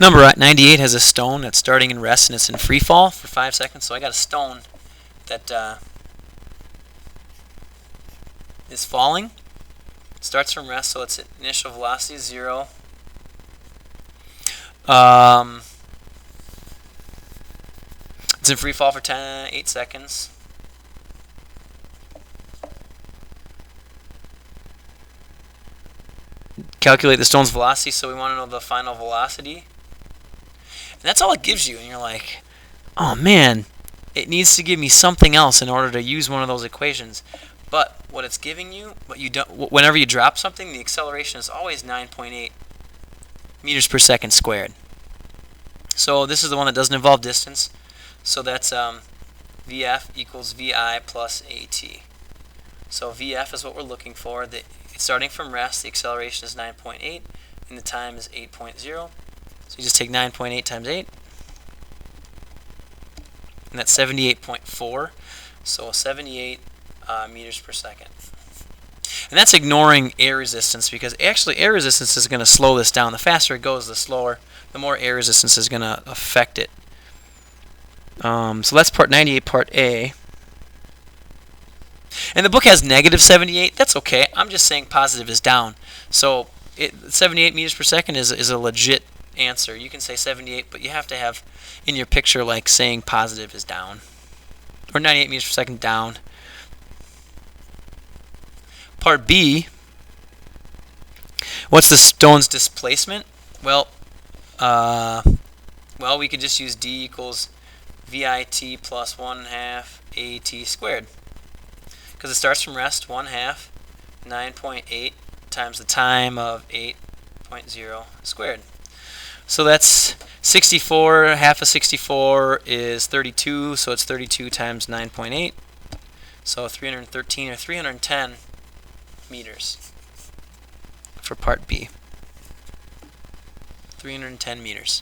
Number 98 has a stone that's starting in rest and it's in free fall for 5 seconds. So I got a stone that is falling. It starts from rest, so its initial velocity is 0. It's in free fall for 8 seconds. Calculate the stone's velocity, so we want to know the final velocity. And that's all it gives you, and you're like, oh man, it needs to give me something else in order to use one of those equations. But what it's giving you, whenever you drop something, the acceleration is always 9.8 meters per second squared. So this is the one that doesn't involve distance. So that's VF equals VI plus AT. So VF is what we're looking for. Starting from rest, the acceleration is 9.8, and the time is 8.0. So you just take 9.8 times 8, and that's 78.4. So 78 meters per second. And that's ignoring air resistance, because actually air resistance is going to slow this down. The faster it goes, the more air resistance is going to affect it. So that's part 98, part A. And the book has negative 78. That's okay. I'm just saying positive is down. So 78 meters per second is a legit answer. You can say 78, but you have to have in your picture like saying positive is down. Or 98 meters per second down. Part B. What's the stone's displacement? Well, we could just use D equals VIT plus 1/2 AT squared. Because it starts from rest, 1/2, 9.8 times the time of 8.0 squared. So that's 64, half of 64 is 32, so it's 32 times 9.8. So 313 or 310 meters for part B. 310 meters.